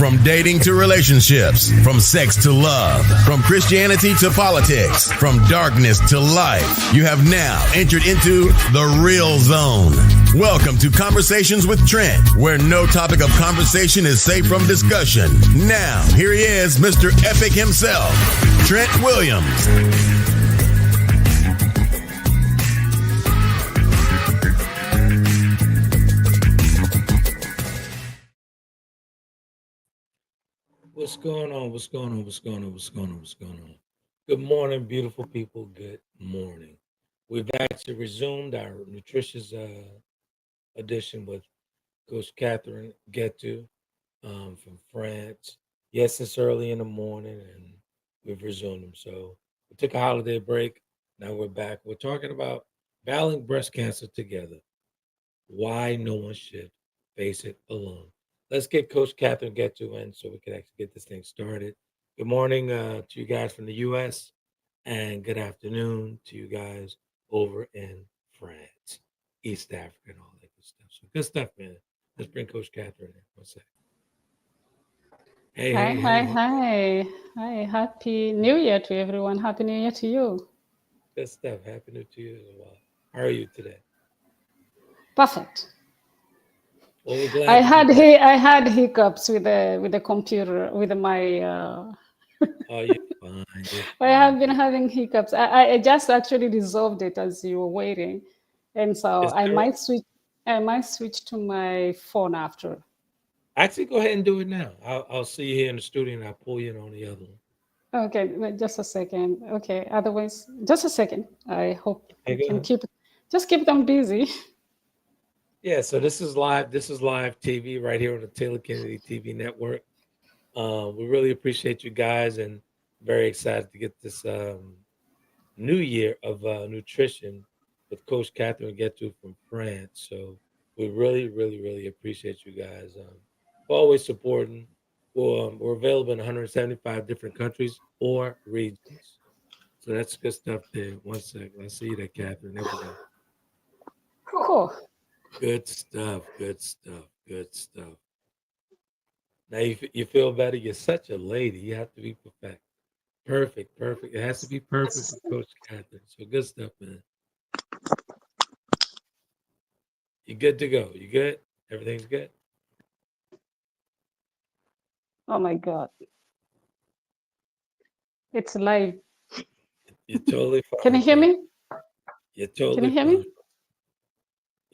From dating to relationships, from sex to love, from Christianity to politics, from darkness to light, you have now entered into the real zone. Welcome to Conversations with Trent, where no topic of conversation is safe from discussion. Now, here he is, Mr. Epic himself, Trent Williams. What's going on? What's going on? What's going on? What's going on? What's going on? Good morning, beautiful people. Good morning. We've actually resumed our nutritious edition with Coach Catherine Githu from France. Yes, it's early in the morning, and we've resumed them. So we took a holiday break. Now we're back. We're talking about battling breast cancer together. Why no one should face it alone. Let's get Coach Catherine Githu in so we can actually get this thing started. Good morning to you guys from the U.S. and good afternoon to you guys over in France, East Africa, and all that good stuff. So good stuff, man. Let's bring Coach Catherine in. One second. Hi. Happy New Year to everyone. Happy New Year to you. Good stuff. Happy New Year to you as well. How are you today? Perfect. Well, we're glad I had hiccups with the computer with my. Oh, you're fine. I have been having hiccups. I just actually resolved it as you were waiting, and so I might switch to my phone after. Actually, go ahead and do it now. I'll see you here in the studio, and I'll pull you in on the other one. Okay, wait, just a second. Okay, otherwise, just a second. I hope you can keep them busy. Yeah, so this is live TV right here on the Taylor Kennedy TV network. We really appreciate you guys and very excited to get this new year of nutrition with Coach Catherine Githu from France. So we really, really, really appreciate you guys for always supporting. We're available in 175 different countries or regions. So that's good stuff there. One second. I see you there, Catherine. There we go. Cool. Good stuff. Now you feel better. You're such a lady. You have to be perfect. Perfect. It has to be perfect for Coach Catherine. So good stuff, man. You good to go? You good? Everything's good? Oh my God. It's live. You're totally fine. Can you hear me? You're totally Can you hear fine. me?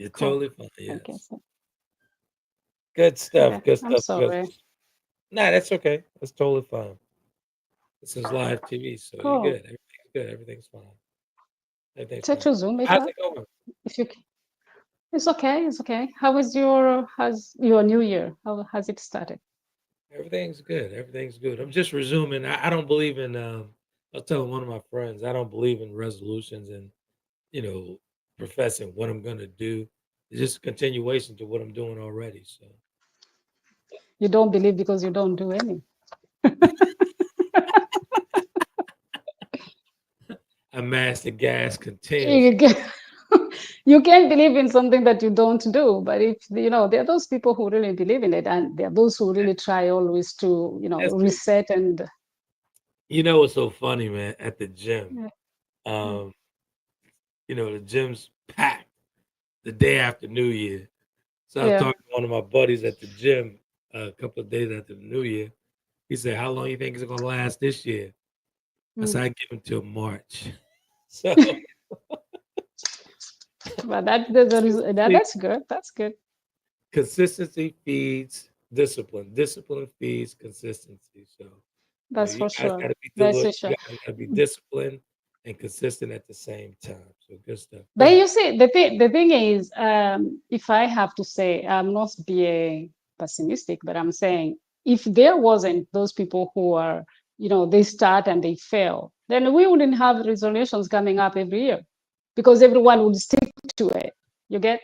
You're Cool. totally fine. Yes. Okay, so, Good stuff. yeah, Good I'm stuff. sorry. Nah, that's okay. That's totally fine. This is live TV, so Cool. you're good. Everything's good. Everything's fine. Take to Zoom How's later. it going? If you, it's okay. It's okay. How's your New Year? How has it started? Everything's good. Everything's good. I'm just resuming. I don't believe in. I was telling one of my friends I don't believe in resolutions and professing what I'm gonna do. It's just a continuation to what I'm doing already. So You don't believe because you don't do any. I master gas continuously. You can't believe in something that you don't do. But if there are those people who really believe in it, and there are those who really try always to reset and. You know what's so funny, man? At the gym, Yeah. the gym's packed the day after New Year. So I was talking to one of my buddies at the gym a couple of days after the New Year. He said, "How long you think it's gonna last this year?" I said, "I give him till March." So, but that's good. That's good. Consistency feeds discipline. Discipline feeds consistency. So that's you for guys sure. gotta be That's for sure. You guys gotta be disciplined and consistent at the same time. So good stuff. But you see, the thing is, if I have to say, I'm not being pessimistic, but I'm saying if there wasn't those people who are, they start and they fail, then we wouldn't have resolutions coming up every year because everyone would stick to it. You get?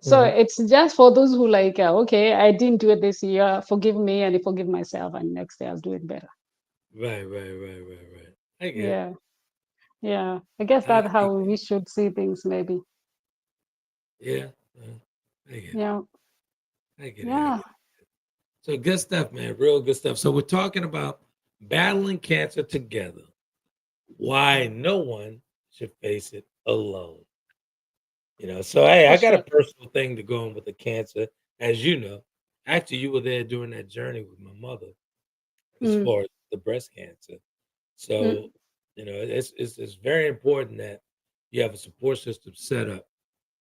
So it's just for those who okay, I didn't do it this year, forgive me and I forgive myself, and next year I'll do it better. Right. I get it. Yeah. I guess that's how we should see things, maybe. Yeah. I get it. Yeah. I get it. Yeah. So good stuff, man. Real good stuff. So we're talking about battling cancer together. Why no one should face it alone. So hey, For I got a sure. personal thing to go on with the cancer, as you know. Actually, you were there during that journey with my mother as Mm, far as the breast cancer. mm, So, it's very important that you have a support system set up,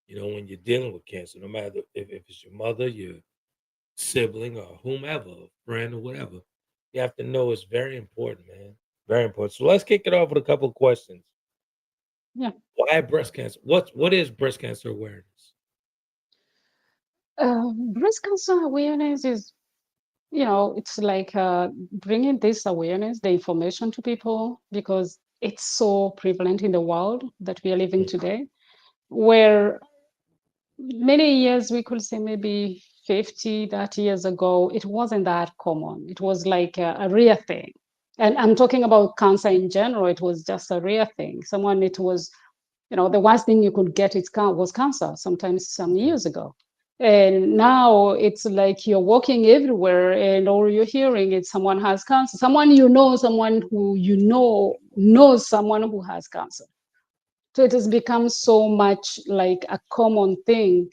when you're dealing with cancer, no matter if it's your mother, your sibling, or whomever, a friend or whatever. You have to know it's very important, man. Very important. So let's kick it off with a couple of questions. yeah. Why breast cancer? What is breast cancer awareness? Breast cancer awareness is, it's like bringing this awareness, the information to people, because it's so prevalent in the world that we are living Mm, today, where many years, we could say maybe 50, that years ago, it wasn't that common. It was like a rare thing. And I'm talking about cancer in general. It was just a rare thing. It was, the worst thing you could get was cancer, sometimes some yeah, years ago. And now it's like you're walking everywhere and all you're hearing is someone has cancer. Someone who knows someone who has cancer. So it has become so much like a common thing.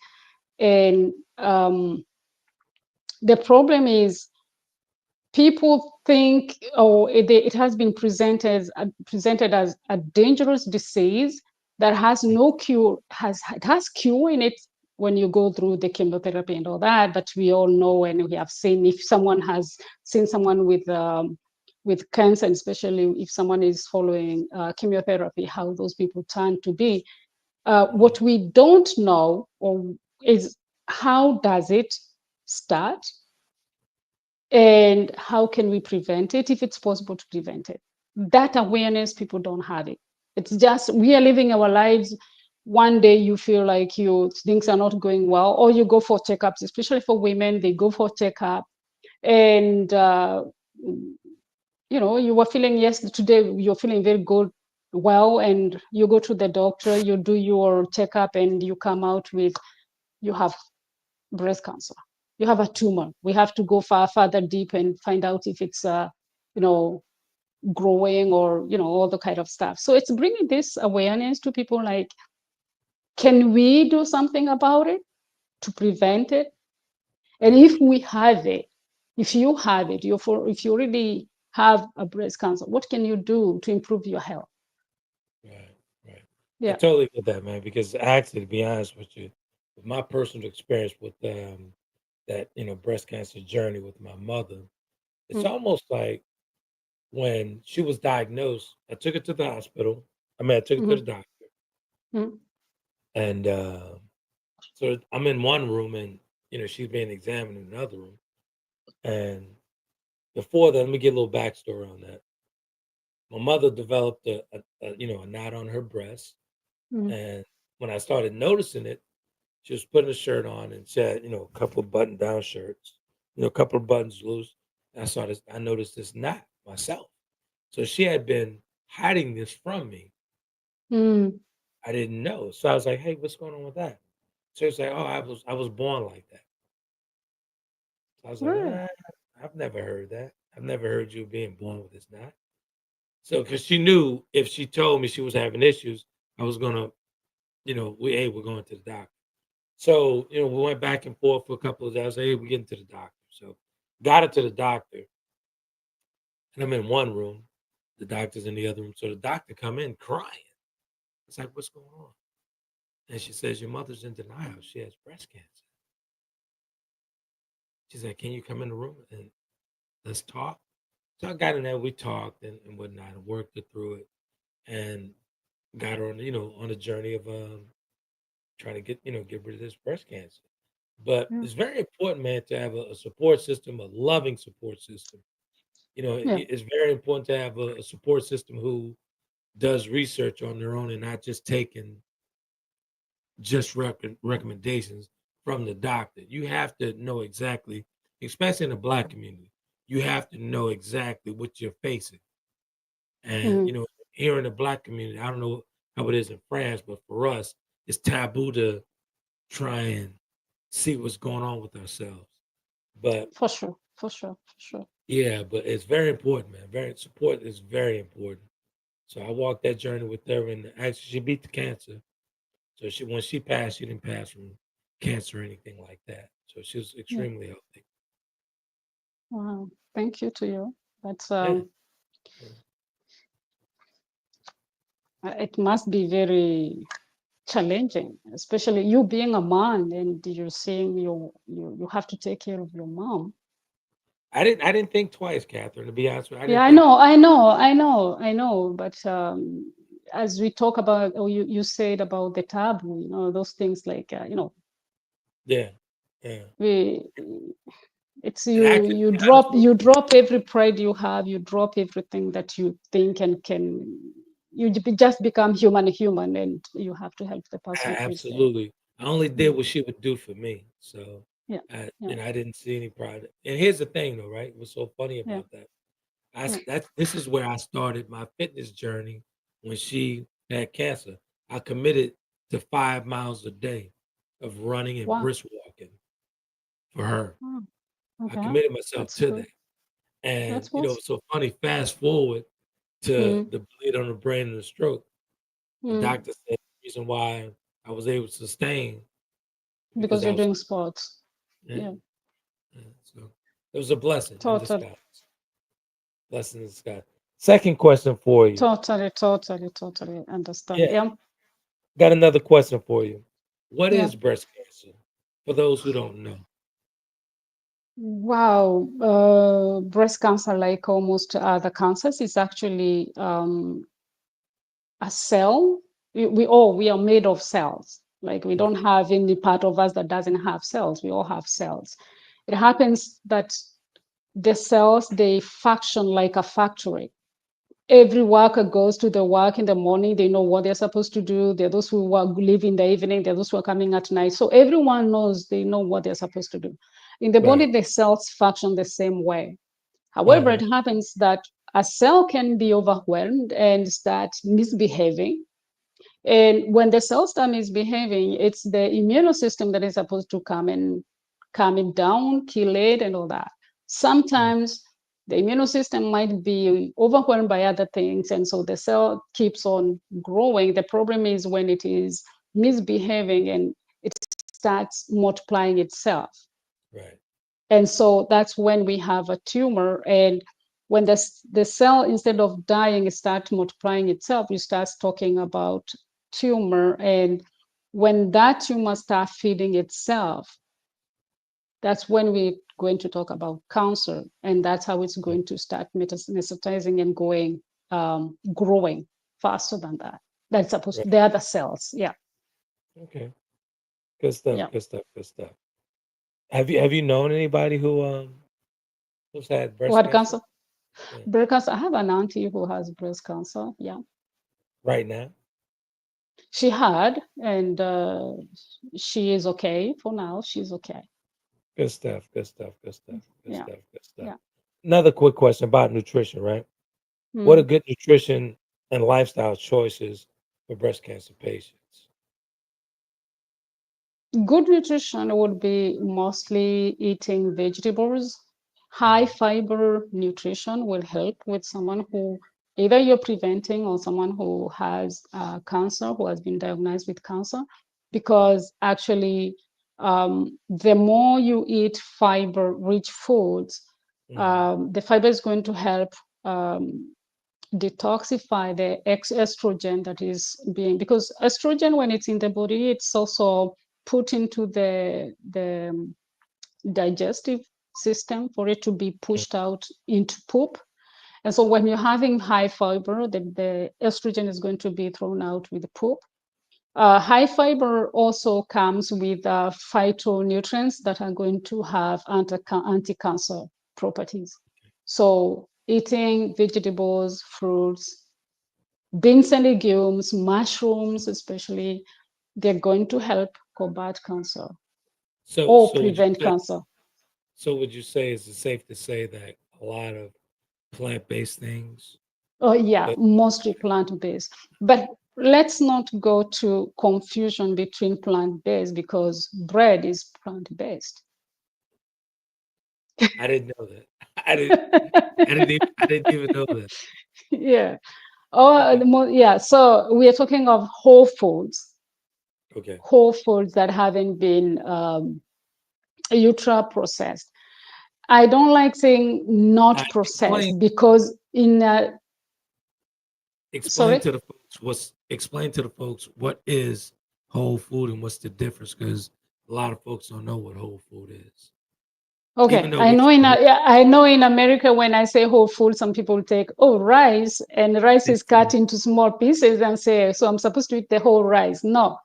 And the problem is people think, oh, it has been presented as a dangerous disease that has no cure. It has cure in it when you go through the chemotherapy and all that. But we all know, and we have seen, if someone has seen someone with cancer, and especially if someone is following chemotherapy, how those people turn to be. mhm, What we don't know is how does it start, and how can we prevent it if it's possible to prevent it. That awareness, people don't have it. It's just we are living our lives. One day you feel like things are not going well, or you go for checkups, especially for women. They go for checkup, and you were feeling, yes, today you're feeling very good, well, and you go to the doctor, you do your checkup, and you come out with, you have breast cancer, you have a tumor. We have to go further deep and find out if it's you know growing, or all the kind of stuff. So it's bringing this awareness to people, like, can we do something about it to prevent it? And right, if we have it, if you have it, if you really have a breast cancer, what can you do to improve your health? right, right. I Yeah. totally get that, man. Because actually, to be honest with you, with my personal experience with that breast cancer journey with my mother, it's Mm, almost like when she was diagnosed, I took her to the hospital. I mean, I took her to mhm, the doctor, mm, and so I'm in one room, and she's being examined in another room. And before that, let me get a little backstory on that. My mother developed a knot on her breast, mm, and when I started noticing it, she was putting a shirt on, and she had a couple of button down shirts, a couple of buttons loose. And I noticed this knot myself. So she had been hiding this from me. mm. I didn't know. So I was like, "Hey, what's going on with that?" So it's like, "Oh, I was born like that." So I was like, Right. I've never heard that. I've never heard you being born with this knot." So because she knew if she told me she was having issues, I was gonna, we're going to the doctor. So we went back and forth for a couple of days. Hey, we're getting to the doctor. So got her to the doctor, and I'm in one room. The doctor's in the other room. So the doctor come in crying. It's like, what's going on? And she says, your mother's in denial. She has breast cancer. She said, can you come in the room and let's talk? So I got in there. We talked and whatnot, and worked her through it, and got her on a journey of trying to get rid of this breast cancer. But Yeah. it's very important, man, to have a support system, a loving support system. Yeah. It's very important to have a support system who does research on their own and not just taking just recommendations from the doctor. You have to know exactly, especially in the Black community, you have to know exactly what you're facing. And Mm, here in the Black community, I don't know how it is in France, but for us, it's taboo to try and see what's going on with ourselves. But for sure. for sure, for sure. Yeah, but it's very important, man. Very support is very important. So I walked that journey with her, and actually she beat the cancer. So she when she passed, she didn't pass from cancer or anything like that. So she was Yeah. extremely healthy. Wow. Thank you to you. That's Yeah. Yeah. it must be very challenging, especially you being a man and you're seeing you have to take care of your mom. I didn't think twice, Catherine, to be honest with you. I Yeah, didn't think I know. But as we talk about, or you said about the taboo, those things like, yeah. Yeah. we it's And you actually, to you be honest drop with you drop every pride you have, you drop everything that you think and can just become human, and you have to help the person who is there. absolutely. I only did Yeah, what she would do for me. So yeah, yeah, I didn't see any pride. And here's the thing though, right? What's so funny yeah, about that? yeah. This is where I started my fitness journey when she had cancer. I committed to 5 miles a day of running and Wow. brisk walking for her. Oh, I okay, committed myself that's to good. that. And That's what's. it's so funny, fast forward to Mm, the bleed on the brain and the stroke. The mm, doctor said the reason why I was able to sustain because because I you're was doing sports. yeah, Yeah, yeah. So it was a blessing in totally, disguise. Blessing in disguise. Second question for you. totally understand. Yeah, Yeah. got another question for you. What Yeah. is breast cancer? For those who don't know. Wow. Breast cancer, like almost other cancers, is actually a cell. We are made of cells. Like we Right, don't have any part of us that doesn't have cells. We all have cells. It happens that the cells, they function like a factory. Every worker goes to the work in the morning. They know what they're supposed to do. There are those who leave in the evening. There are those who are coming at night. So everyone knows, they know what they're supposed to do. In the body, right. the cells function the same way. However, Hmm. it happens that a cell can be overwhelmed and start misbehaving. And when the cell start misbehaving, it's the immune system that is supposed to come and calm it down, kill it, and all that. Sometimes the immune system might be overwhelmed by other things, and so the cell keeps on growing. The problem is when it is misbehaving and it starts multiplying itself. Right. And so that's when we have a tumor. And when the cell, instead of dying, starts multiplying itself, you start talking about tumor. And when that tumor starts feeding itself, that's when we're going to talk about cancer. And that's how it's going to start metastasizing and growing faster than that. That's supposed Right. to, the other cells. Yeah. Okay. Good stuff. Yeah. Good stuff. Good stuff. Have you known anybody who's had Who breast had cancer? cancer? Yeah. Breast cancer. I have an auntie who has breast cancer. Yeah. Right now? She had, and she is okay for now. She's okay. Good stuff. Good stuff. Good stuff. Good Yeah, stuff. Good stuff. yeah. Another quick question about nutrition, right? What are Mm. good nutrition and lifestyle choices for breast cancer patients? Good nutrition would be mostly eating vegetables. High Mhm. fiber nutrition will help with someone who either you're preventing or someone who has cancer, who has been diagnosed with cancer, because actually, the more you eat fiber-rich foods, Mhm. the fiber is going to help um, detoxify the estrogen that is being, because estrogen, when it's in the body, it's also put into the digestive system for it to be Mm. pushed out into poop. And so when you're having high fiber, the estrogen is going to be thrown out with the poop. High fiber also comes with phytonutrients that are going to have anti-cancer properties. So eating vegetables, fruits, beans and legumes, mushrooms especially, they're going to help combat cancer So or so would you prevent say cancer. is it safe to say that a lot of plant-based things Oh, yeah, that mostly plant-based. But let's not go to confusion between plant-based, because bread is plant-based. I didn't know that. I didn't. I didn't even know that. Yeah. Oh, Okay. yeah. So we are talking of Okay. whole foods that haven't been ultra processed. I don't like saying not Explain. processed because Explain sorry. to the folks what is whole food and what's the difference, because a lot of folks don't know what whole food is, even Okay, though we say whole. yeah, I know in America when I say whole food, some people take, oh, rice, and rice is cut into small pieces and say, so I'm supposed to eat the whole rice. No,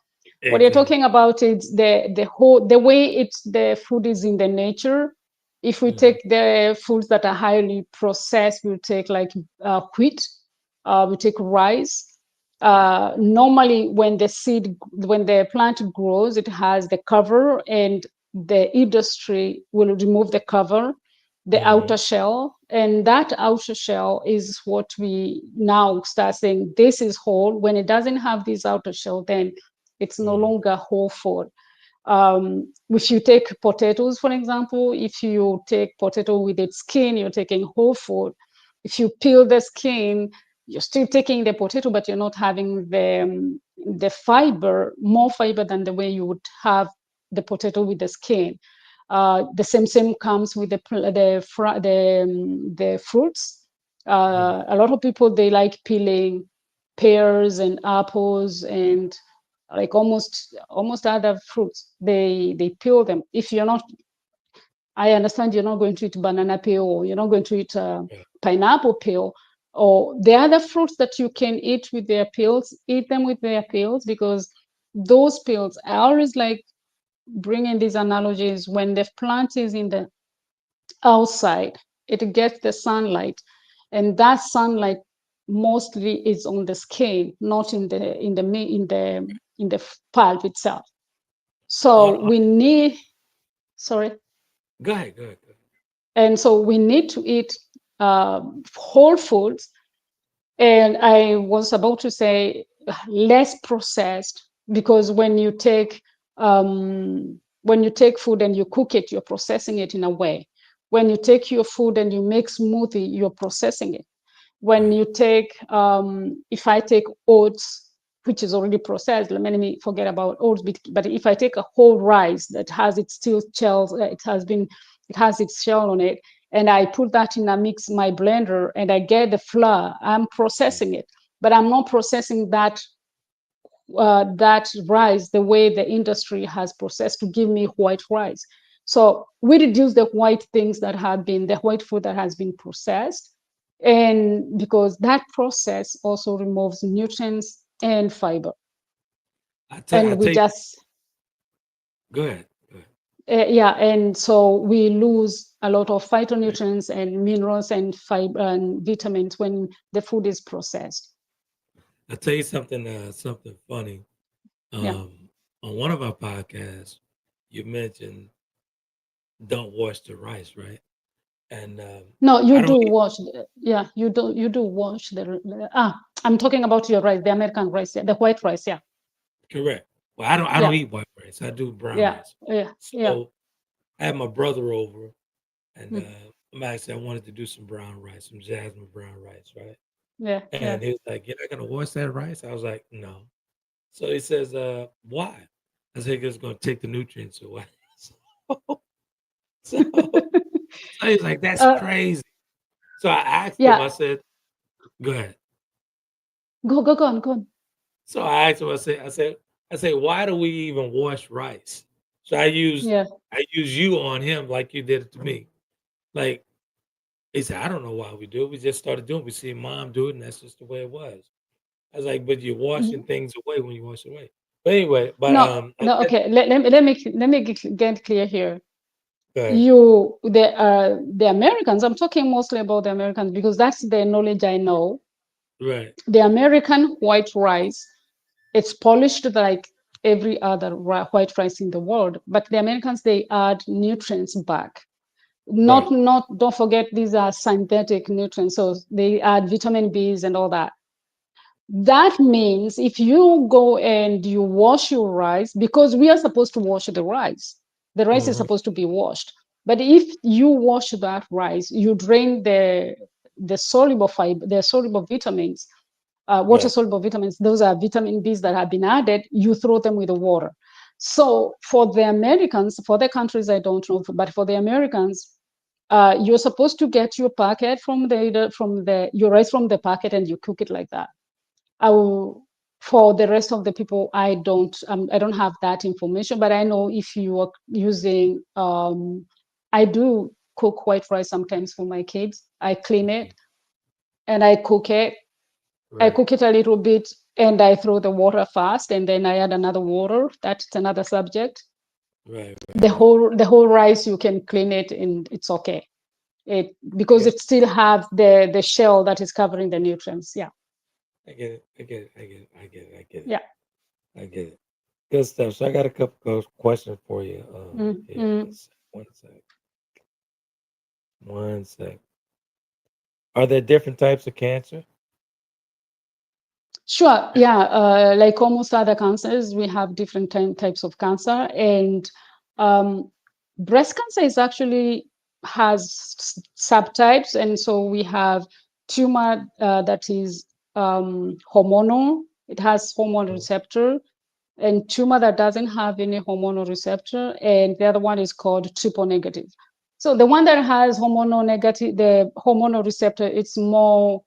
what you're Exactly. talking about is the way the food is in the nature. If we Mhm. take the foods that are highly processed, we'll take like wheat, we take rice. Normally, when the plant grows, it has the cover, and the industry will remove the cover, the outer Mhm. shell, and that outer shell is what we now start saying this is whole. When it doesn't have this outer shell, then it's no Mhm. longer whole food. If you take potatoes, for example, if you take potato with its skin, you're taking whole food. If you peel the skin, you're still taking the potato, but you're not having the fiber, more fiber than the way you would have the potato with the skin. The same comes with the fruits. Mhm. A lot of people, they like peeling pears and apples and like almost other fruits. They peel them. If you're not, I understand you're not going to eat banana peel, or you're not going to eat Yeah. pineapple peel, or the other fruits that you can eat with their peels. Eat them with their peels, because those peels, I always like bringing these analogies. When the plant is in the outside, it gets the sunlight, and that sunlight mostly is on the skin, not in the pulp itself. On, So on, we need, sorry, go ahead. Go ahead. Go ahead. and so we need to eat whole foods. And I was about to say less processed, because when you take food and you cook it, you're processing it in a way. When you take your food and you make smoothie, you're processing it. When Right. you take, if I take oats, which is already processed, let me forget about oats, but if I take a whole rice that has its still shells, it has its shell on it, and I put that in a mix, my blender, and I get the flour, I'm Mhm. processing it, but I'm not processing that rice the way the industry has processed to give me white rice. So we reduce the white food that has been processed, and because that process also removes nutrients and fiber, I and we tell you. just Go ahead. Go ahead. yeah, and so we lose a lot of phytonutrients and minerals and fiber and vitamins when the food is processed. I tell you something. Something funny. Yeah. On one of our podcasts, you mentioned don't wash the rice, right? And No, you I do don't eat. wash. Yeah, you do wash I'm talking about your rice, the American rice, yeah, the white rice. Yeah, Correct. Well, I don't yeah, eat white rice. I do brown yeah, rice. yeah, yeah, So I had my brother over, and mm, I'm actually I wanted to do some brown rice, some jasmine brown rice, right? yeah, yeah. And he was like, "You're not gonna wash that rice?" I was like, "No." So he says, "Why?" I said, "It's gonna take the nutrients away." so, so he's like, "That's uh, crazy." So I asked him. yeah. I said, "Go ahead." Go on, go on. So I asked him. I said, why do we even wash rice? So Yeah. I use you on him like you did it to me. Like he said, I don't know why we do it. We just started doing it. We see mom do it, and that's just the way it was. I was like, but you're washing Mhm. things away when you wash away. But anyway, No, I no. said, Okay. Let me get clear here. go ahead. The Americans. I'm talking mostly about the Americans because that's the knowledge I know. Right. The American white rice, it's polished like every other white rice in the world, but the Americans, they add nutrients back. Right. Not Don't forget, these are synthetic nutrients, so they add vitamin B's and all that. That means if you go and you wash your rice, because we are supposed to wash the rice is Mhm. supposed to be washed. But if you wash that rice, you drain the soluble fiber, the soluble vitamins, water Right. soluble vitamins. Those are vitamin B's that have been added. You throw them with the water. So for the Americans, for the countries I don't know, but for the Americans, you're supposed to get your packet from the your rice from the packet and you cook it like that. I will, for the rest of the people, I don't have that information, but I know if you are using, I do cook white rice sometimes for my kids. I clean it and I cook it. I Right. cook it a little bit and I throw the water fast and then I add another water. That's another subject. Right. Right. The Right. whole rice you can clean it and it's okay. It because Yeah. it still have the shell that is covering the nutrients. Yeah. I get it. I get it. I get it. I get it. I get it. Yeah. I get it. Good stuff. So I got a couple of questions for you. Here, Mm-hmm. one sec. One sec. Are there different types of cancer? Sure. Yeah. Like almost other cancers, we have different types of cancer, and um, breast cancer is actually has subtypes, and so we have tumor that is hormonal. It has hormone Mm. receptor, and tumor that doesn't have any hormonal receptor, and the other one is called triple negative. So the one that has hormonal negative, the hormonal receptor, it's more,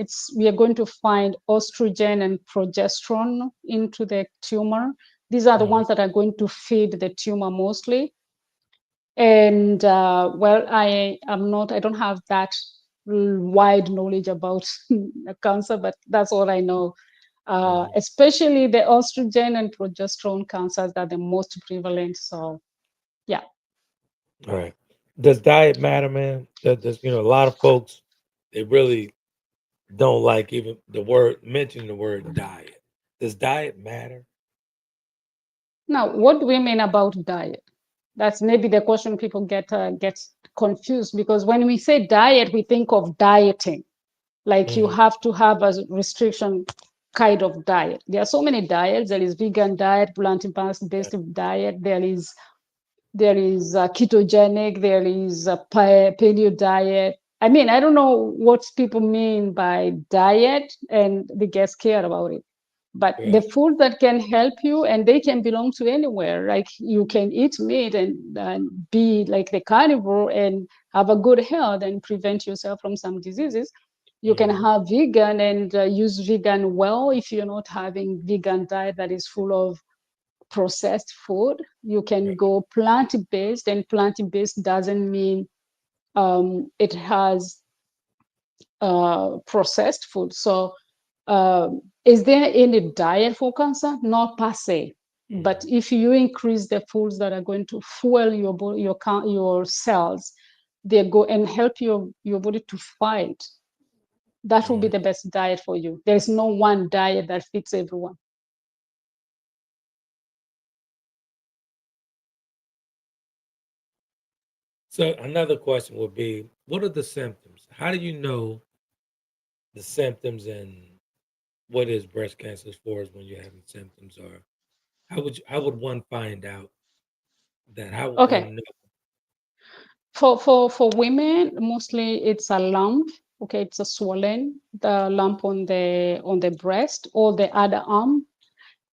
it's we are going to find estrogen and progesterone into the tumor. These are the Mhm. ones that are going to feed the tumor mostly. And well, I don't have that wide knowledge about cancer, but that's all I know. Mhm. Especially the estrogen and progesterone cancers are the most prevalent. So yeah. All right. Does diet matter, man? Does a lot of folks they really don't like even the word mention the word diet. Does diet matter? Now, what do we mean about diet? That's maybe the question people get confused, because when we say diet, we think of dieting, like you Mhm. have to have a restriction kind of diet. There are so many diets. There is vegan diet, plant-based Right. diet. There is ketogenic, there is a paleo diet. I mean, I don't know what people mean by diet and they get scared about it. But the Right. food that can help you, and they can belong to anywhere. Like you can eat meat and be like the carnivore and have a good health and prevent yourself from some diseases. You can Mhm. have vegan and use vegan well if you're not having vegan diet that is full of processed food. You can Right. go plant-based, and plant-based doesn't mean it has processed food. So, is there any diet for cancer? Not per se. But Mhm. if you increase the foods that are going to fuel your body, your cells, they go and help your body to fight. That will be Mhm. the best diet for you. There's no one diet that fits everyone. So another question would be, what are the symptoms? How do you know the symptoms and what is breast cancer as far as when you're having symptoms, or how would one find out that? How would Okay. one know? For women, mostly it's a lump. Okay, it's a swollen the lump on the breast or the other arm,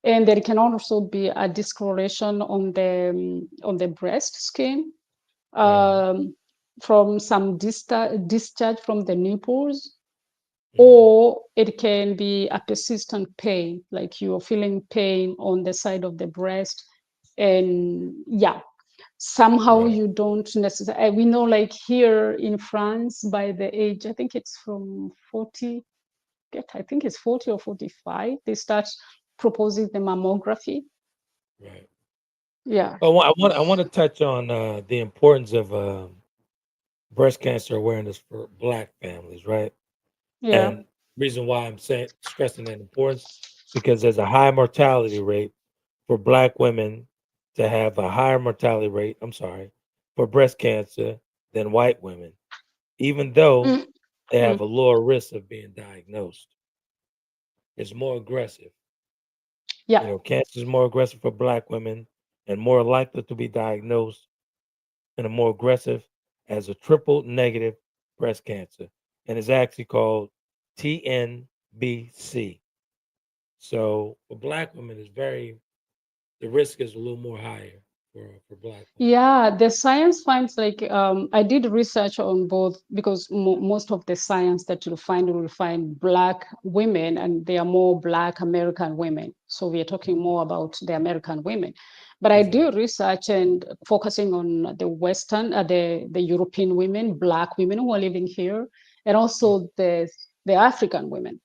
and there can also be a discoloration on the breast skin, Mhm. um, from some discharge from the nipples, Mhm. or it can be a persistent pain, like you're feeling pain on the side of the breast, and yeah, somehow Right. you don't necessarily, we know like here in France by the age, I think it's from 40, I think it's 40 or 45, they start proposing the mammography. Right. Yeah. I want to touch on the importance of breast cancer awareness for Black families, right? Yeah. And reason why I'm saying stressing that importance because there's a high mortality rate for Black women to have a higher mortality rate. I'm sorry, for breast cancer than white women, even though Mm, they have mm. a lower risk of being diagnosed. It's more aggressive. Yeah. Cancer is more aggressive for Black women and more likely to be diagnosed and are more aggressive as a triple negative breast cancer, and is actually called TNBC. So for black women, is very the risk is a little more higher for black women. Yeah, the science finds like I did research on both because most of the science that you will find Black women, and they are more Black American women. So we are talking more about the American women. But I Exactly. do research and focusing on the Western, the European women, Black women who are living here, and also the African women.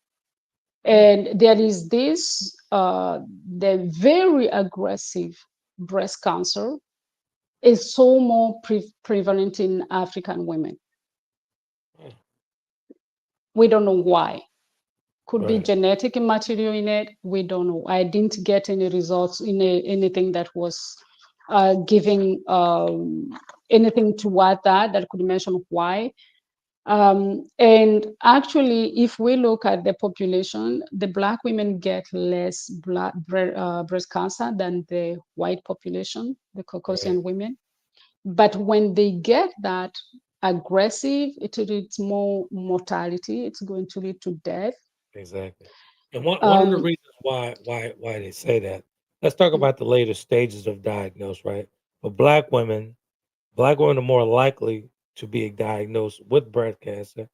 Mm, And there is this the very aggressive breast cancer is so more prevalent in African women. mm, We don't know why. Could be right. genetic material in it. We don't know. I didn't get any results in anything that was giving anything toward that could mention why. And actually, if we look at the population, the Black women get less breast cancer than the white population, the Right. Caucasian women. But when they get that aggressive, it leads more mortality. It's going to lead to death. Exactly. And one of the Um, reasons why they say that, let's talk about the later stages of diagnosis, right? For black women are more likely to be diagnosed with breast cancer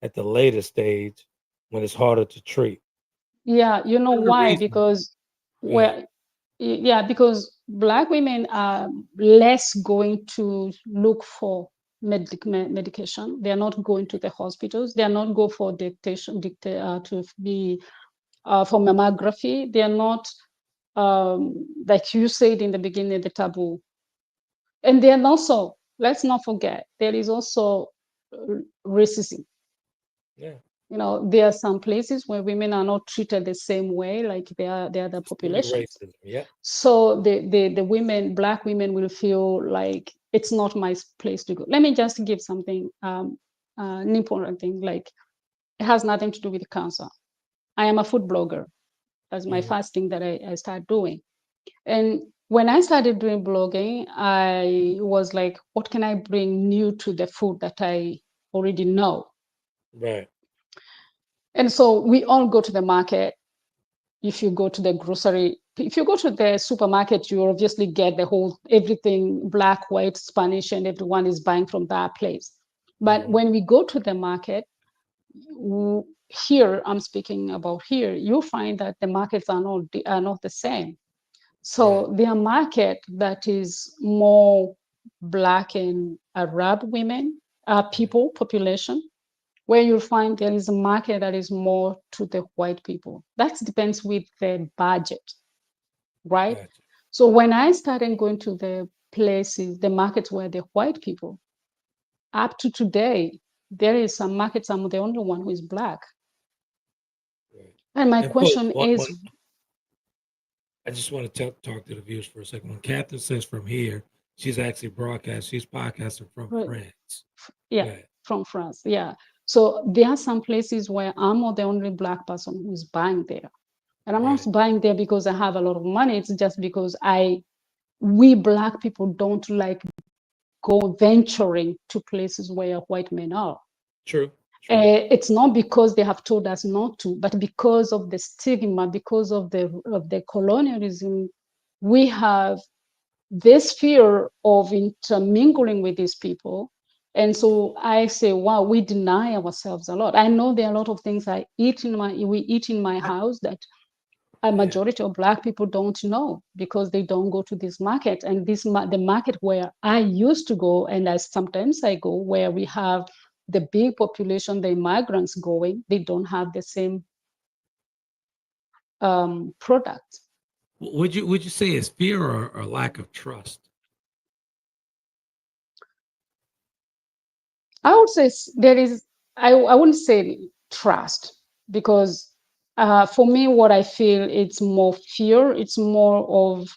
at the later stage when it's harder to treat. yeah, you know One of the why? reasons, Because go ahead. well, yeah, because Black women are less going to look for medication. They are not going to the hospitals. They are not go for to be for mammography. They are not like you said in the beginning, the taboo. And then also, let's not forget, there is also racism. Yeah, There are some places where women are not treated the same way like the other systemic populations. racism. Yeah, So the women, Black women, will feel like it's not my place to go. Let me just give something, an important thing, like it has nothing to do with cancer. I am a food blogger. That's my hmm, first thing that I start doing. And when I started doing blogging, I was like, what can I bring new to the food that I already know? right, And so we all go to the market. If you go to the grocery, if you go to the supermarket, you obviously get the whole everything black, white, Spanish, and everyone is buying from that place. But hmm, when we go to the market, here, I'm speaking about here, you find that the markets are not the same. right, So their market that is more Black and Arab women, mhm, people, population, where you'll find there is a market that is more to the white people. That depends with the budget, right? gotcha. So when I started going to the places, the markets where the white people, up to today, there is some markets I'm the only one who is Black. Right. And my And folks, question one is, I just want to talk to the viewers for a second. When Catherine says from here, she's actually she's podcasting from France. Go yeah, ahead. from France. Yeah. So there are some places where I'm not the only Black person who's buying there. And I'm not Right. buying there because I have a lot of money. It's just because we Black people don't like go venturing to places where white men are. True. True. It's not because they have told us not to, but because of the stigma, because of the colonialism, we have this fear of intermingling with these people. And so I say, wow, we deny ourselves a lot. I know there are a lot of things we eat in my house that a Yeah. majority of Black people don't know because they don't go to this market. And the market where I used to go, and sometimes I go, where we have the big population, the immigrants going, they don't have the same product. Would you say it's fear or lack of trust? I would say there is, I wouldn't say trust, because for me, what I feel it's more fear. It's more of,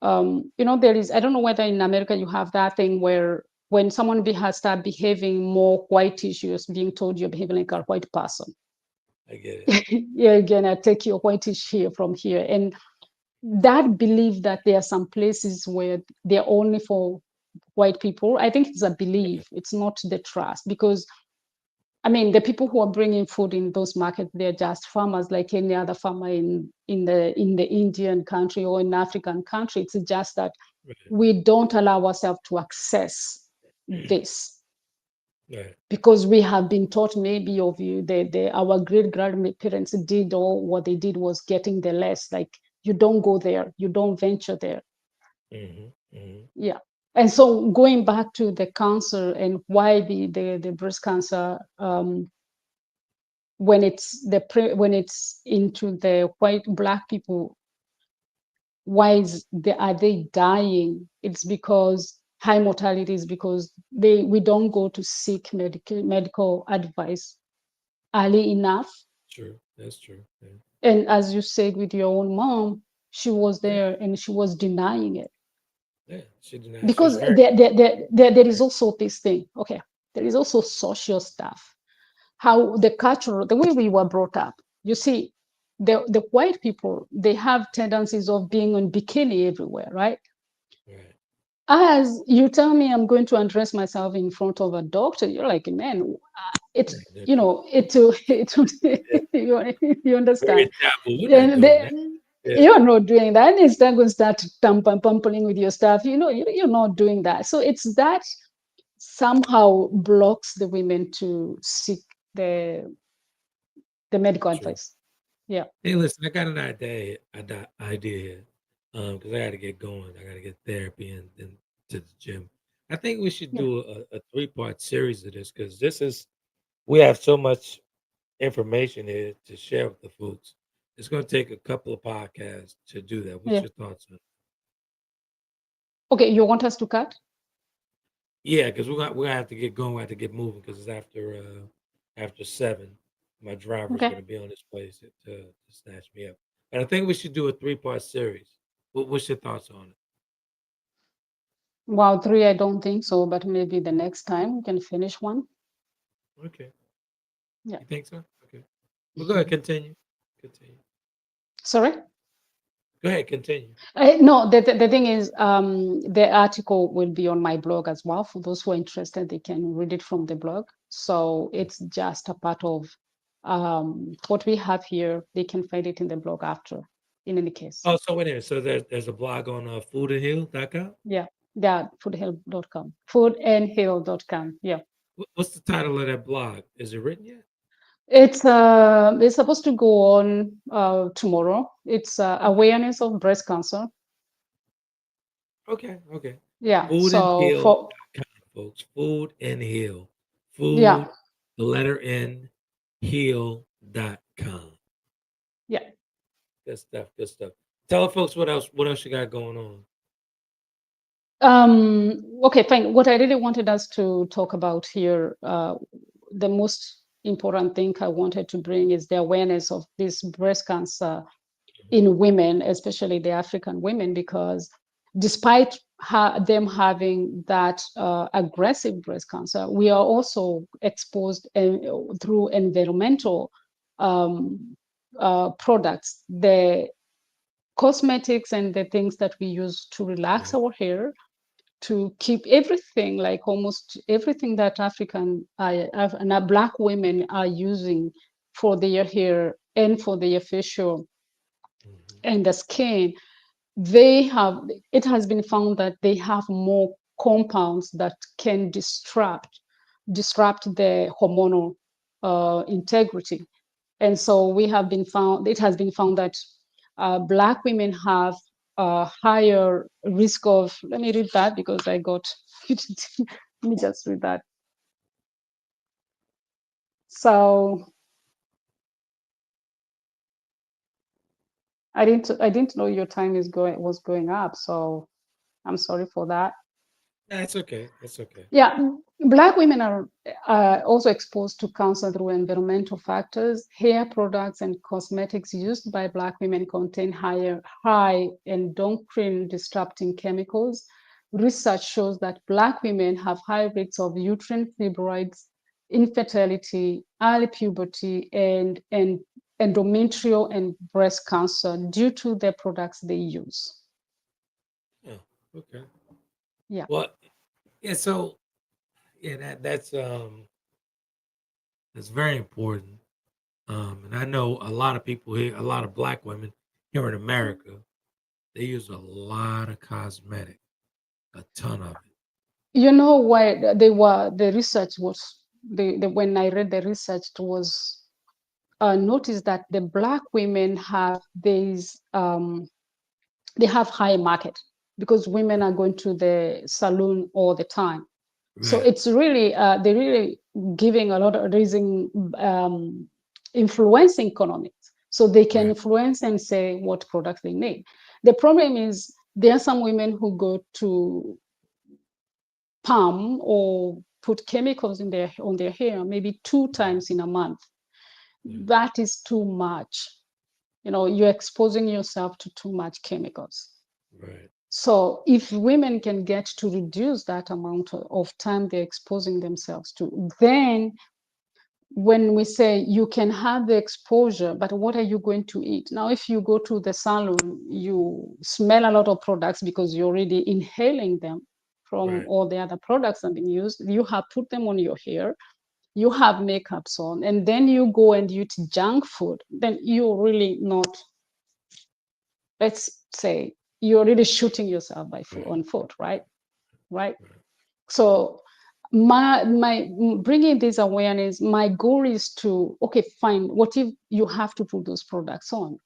there is, I don't know whether in America you have that thing where when someone has start behaving more whitish, you're being told you're behaving like a white person. I get it. You're gonna take your whitish here from here. And that belief that there are some places where they're only for white people. I think it's a belief. It's not the trust, because I mean, the people who are bringing food in those markets, they're just farmers like any other farmer in the Indian country or in African country. It's just that Right. we don't allow ourselves to access this, Right. because we have been taught, maybe of you, our great grandparents did, or what they did was getting the less, like, you don't go there, you don't venture there. Mm-hmm. Mm-hmm. Yeah. And so going back to the cancer and why the breast cancer, when it's into the white black people, are they dying? It's because high mortality is because we don't go to seek medical advice early enough. True. That's true. Yeah. And as you said with your own mom, she was Yeah. there and she was denying it, Yeah. She denied. She was because very. there is also this thing. Okay, there is also social stuff, how the culture, the way we were brought up. You see, the white people, they have tendencies of being on bikini everywhere, right? Right. As you tell me I'm going to undress myself in front of a doctor, you're like, man, Yeah. it's, Different. Yeah. you Very understand. taboo. We're not And doing that. Yeah. you're not doing that. And instead going to start pumping with your stuff, you're not doing that. So it's that somehow blocks the women to seek the the medical True. advice. Yeah. Hey, listen. I got an idea. Idea here. Because I got to get going. I got to get therapy and then to the gym. I think we should Yeah. do a three-part series of this, because we have so much information here to share with the folks. It's going to take a couple of podcasts to do that. What's Yeah. your thoughts on it? Okay, you want us to cut? Yeah, because we're gonna have to get going. We have to get moving because it's after 7. My driver's Okay. gonna be on his place to snatch me up. And I think we should do a three-part series. What's your thoughts on it? Wow, three, I don't think so, but maybe the next time we can finish one. Okay, Yeah. you think so? Okay, well, go ahead, continue. Continue. Sorry? Go ahead, continue. No, the thing is, the article will be on my blog as well. For those who are interested, they can read it from the blog. So it's just a part of what we have here. They can find it in the blog after, in any case. Oh, so wait a minute. So there's a blog on foodandheal.com. Yeah, yeah, foodhill.com. Foodandhill.com. Yeah. What's the title of that blog? Is it written yet? It's supposed to go on tomorrow. It's Okay. awareness of breast cancer. Okay. Okay. Yeah. So for Foodandheal.com, folks. Food and Heal. yeah, Food, the letter N, heal.com. yeah. Good stuff. Good stuff. Tell the folks what else you got going on. Okay, fine. What I really wanted us to talk about here, the most important thing I wanted to bring is the awareness of this breast cancer Mhm. in women, especially the African women, because despite them having that aggressive breast cancer, we are also exposed through environmental products, the cosmetics and the things that we use to relax Mhm. our hair, to keep everything, like almost everything that and Black women are using for their hair and for their facial Mhm. and the skin. They have, it has been found that they have more compounds that can disrupt the hormonal integrity. And so it has been found that Black women have a higher risk of, let me read that because I got, let me just read that. So I didn't know your time was going up. So I'm sorry for that. That's okay. That's okay. Yeah, Black women are also exposed to cancer through environmental factors. Hair products and cosmetics used by Black women contain high endocrine disrupting chemicals. Research shows that Black women have high rates of uterine fibroids, infertility, early puberty, and endometrial and breast cancer due to the products they use. Yeah. Okay. Yeah. Well, Yeah, so yeah, that's very important. And I know a lot of people here, a lot of black women here in America, they use a lot of cosmetic, a ton of it. You know why they were the research was the when I read the research it was noticed that the black women have these they have high market because women are going to the salon all the time. So Right, it's really they're really giving a lot of raising influencing economics. So they can right, influence and say what products they need. The problem is there are some women who go to palm or put chemicals in their on their hair maybe 2 times in a month. yeah, That is too much. You know, you're exposing yourself to too much chemicals. right. So if women can get to reduce that amount of time they're exposing themselves to, then when we say you can have the exposure, but what are you going to eat? Now, if you go to the salon, you smell a lot of products because you're already inhaling them from Right. all the other products that have been used. You have put them on your hair, you have makeups on, and then you go and you eat junk food, then you're really not, let's say, you're really shooting yourself by foot Right. on foot, right? Right. Right. So my bringing this awareness, my goal is to, okay, fine, what if you have to put those products on?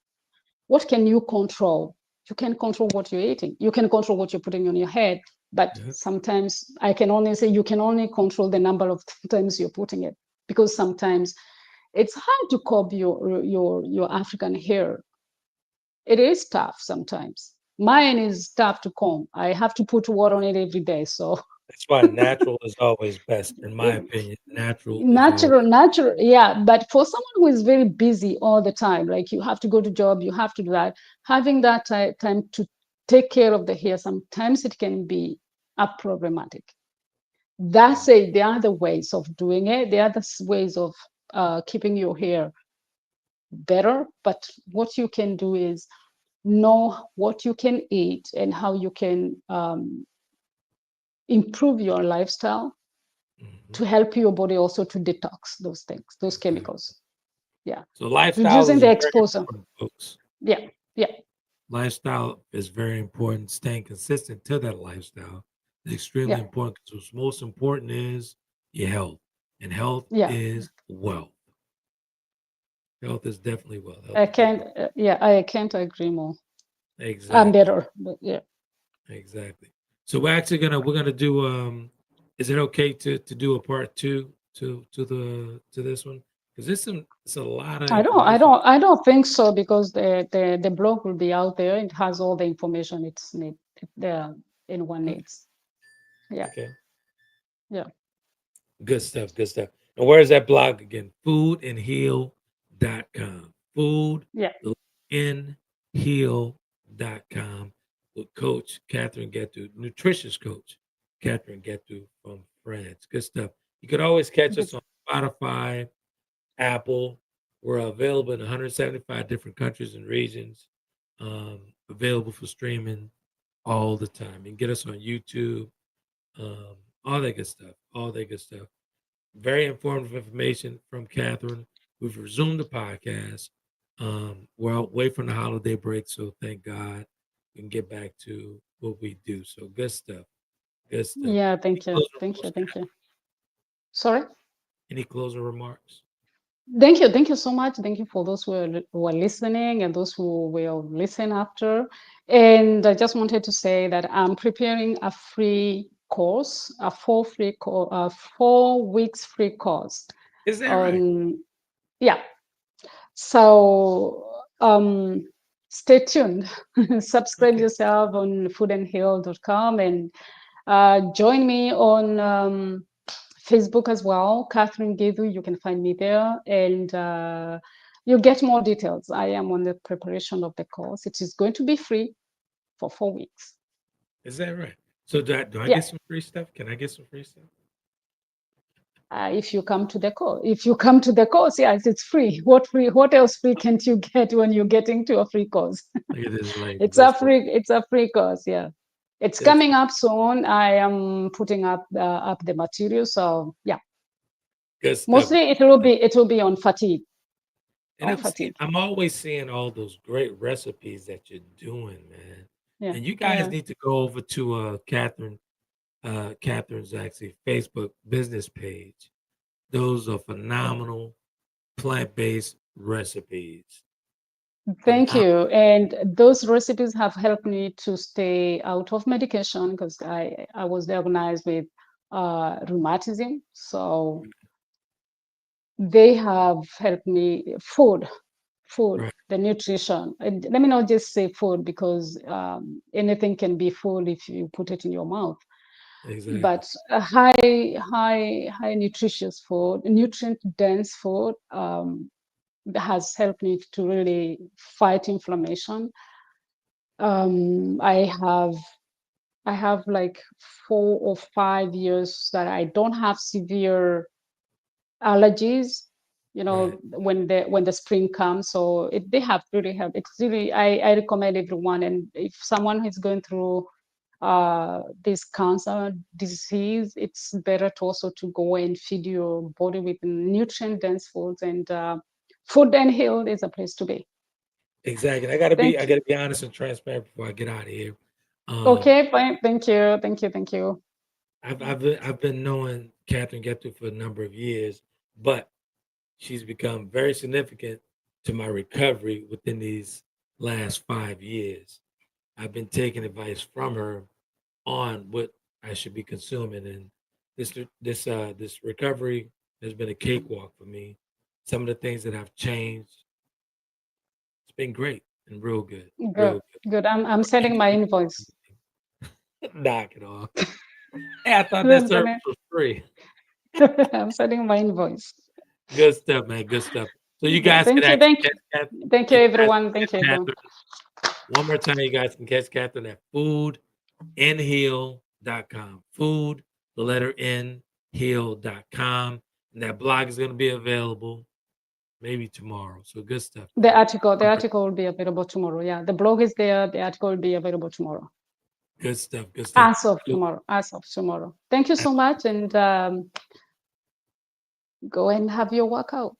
What can you control? You can control what you're eating, you can control what you're putting on your head, but Yeah. sometimes I can only say you can only control the number of times you're putting it, because sometimes it's hard to curb your African hair. It is tough sometimes. Mine is tough to comb. I have to put water on it every day. So That's why natural is always best, in my opinion. Natural is natural, always natural, yeah. But for someone who is very busy all the time, like you have to go to job, you have to do that, having that time to take care of the hair, sometimes it can be a problematic. That's mm, it. There are other ways of doing it. There are other ways of keeping your hair better. But what you can do is know what you can eat and how you can improve your lifestyle mhm, to help your body also to detox those things, those exactly. chemicals. Yeah. So lifestyle Reducing is the very exposure. important, folks. Yeah. Yeah. Lifestyle is very important. Staying consistent to that lifestyle is extremely Yeah. important because what's most important is your health, and health Yeah. is wealth. Health is definitely wealth. Health I is definitely can't, yeah, I can't agree more. I'm exactly, better. But yeah. exactly. So we're gonna do. Is it okay to do a part two to this one? Because it's a lot of information. I don't think so, because the blog will be out there. It has all the information it's need there anyone Okay, needs. Yeah. okay. Yeah. Good stuff. Good stuff. And where's that blog again? Foodandheal.com. Yeah. Foodandheal.com with Coach Catherine Githu, nutritious coach Catherine Githu from France. Good stuff. You could always catch us Yes. on Spotify, Apple. We're available in 175 different countries and regions. Available for streaming all the time. You can get us on YouTube. Um, all that good stuff. All that good stuff. Very informative information from Catherine. We've resumed the podcast. We're away from the holiday break, so thank God we can get back to what we do. So good stuff. Good stuff. Yeah. Any Thank you. closing Thank you. remarks, Thank you. Catherine? Sorry. Any closing remarks? Thank you. Thank you so much. Thank you for those who are listening and those who will listen after. And I just wanted to say that I'm preparing a free course, a 4 weeks free course Is that right? on, yeah. So stay tuned. Subscribe Okay. yourself on foodandheal.com and join me on Facebook as well, Catherine Githu. You can find me there, and you get more details. I am on the preparation of the course. It is going to be free for 4 weeks. Is that right? So do I Yeah. get some free stuff? Can I get some free stuff? If you come to the course, yes, it's free. What free? What else free can't you get when you're getting to a free course? Look at this lady. It's a This lady. free. It's a free course. Yeah. It's coming up soon. I am putting up the material. So yeah, mostly it will be on fatigue. And I'm always seeing all those great recipes that you're doing, man. Yeah. And you guys need to go over to Catherine's actually Facebook business page. Those are phenomenal plant-based recipes. Thank you. And those recipes have helped me to stay out of medication because I was diagnosed with rheumatism. So they have helped me. Food, right. The nutrition. And let me not just say food because anything can be food if you put it in your mouth. Exactly. But a high nutritious food, nutrient dense food has helped me to really fight inflammation. I have like 4 or 5 years that I don't have severe allergies, right. when the spring comes. So they have really helped. It's really, I recommend everyone. And if someone is going through this cancer disease, it's better to also to go and feed your body with nutrient dense foods, and Food and Health is a place to be. Exactly. I gotta be honest and transparent before I get out of here. Okay, fine. Thank you. I've been knowing Catherine Githu for a number of years, but she's become very significant to my recovery within these last 5 years. I've been taking advice from her on what I should be consuming, and this recovery has been a cakewalk for me. Some of the things that have changed, it's been great and real good. Good. I'm sending my invoice. Knock it off. Hey, I thought that service was free. I'm sending my invoice. Good stuff, man. Good stuff. So you guys thank you, everyone. Thank you. Catherine. One more time, you guys can catch Catherine at foodandheal.com. Food, the letter N, heal.com. And that blog is going to be available maybe tomorrow. So good stuff. The article will be available tomorrow. Yeah, the blog is there. The article will be available tomorrow. Good stuff. As of tomorrow. Thank you so much, and go and have your workout.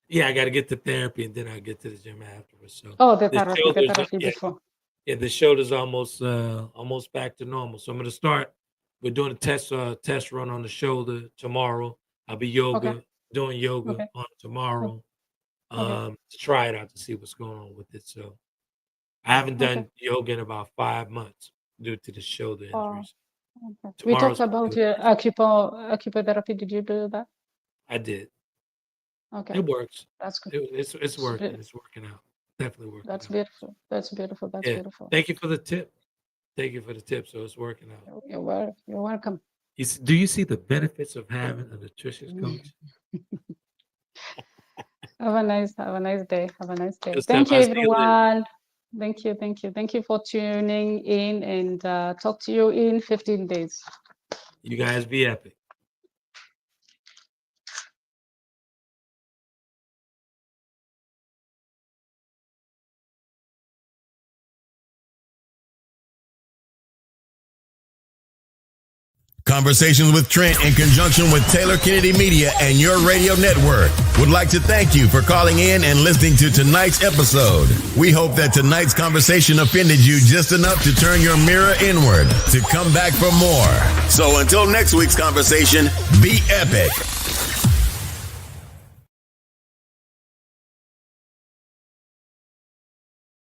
Yeah, I got to get to therapy, and then I'll get to the gym afterwards. So the therapy before. Yeah, the shoulder's almost back to normal. So I'm going to start. We're doing a test run on the shoulder tomorrow. I'll be doing yoga on tomorrow to try it out to see what's going on with it. So I haven't done yoga in about 5 months due to the shoulder injuries. We talked about your acupuncture. Did you do that? I did. Okay. It works. That's good. It's working. It's working out. Definitely working. That's beautiful. That's beautiful. Thank you for the tip. So it's working out. You're welcome. Do you see the benefits of having a nutritious coach? Have a nice day. Thank you, everyone. Thank you for tuning in, and talk to you in 15 days. You guys be epic. Conversations with Trent in conjunction with Taylor Kennedy Media and your radio network would like to thank you for calling in and listening to tonight's episode. We hope that tonight's conversation offended you just enough to turn your mirror inward to come back for more. So until next week's conversation, be epic.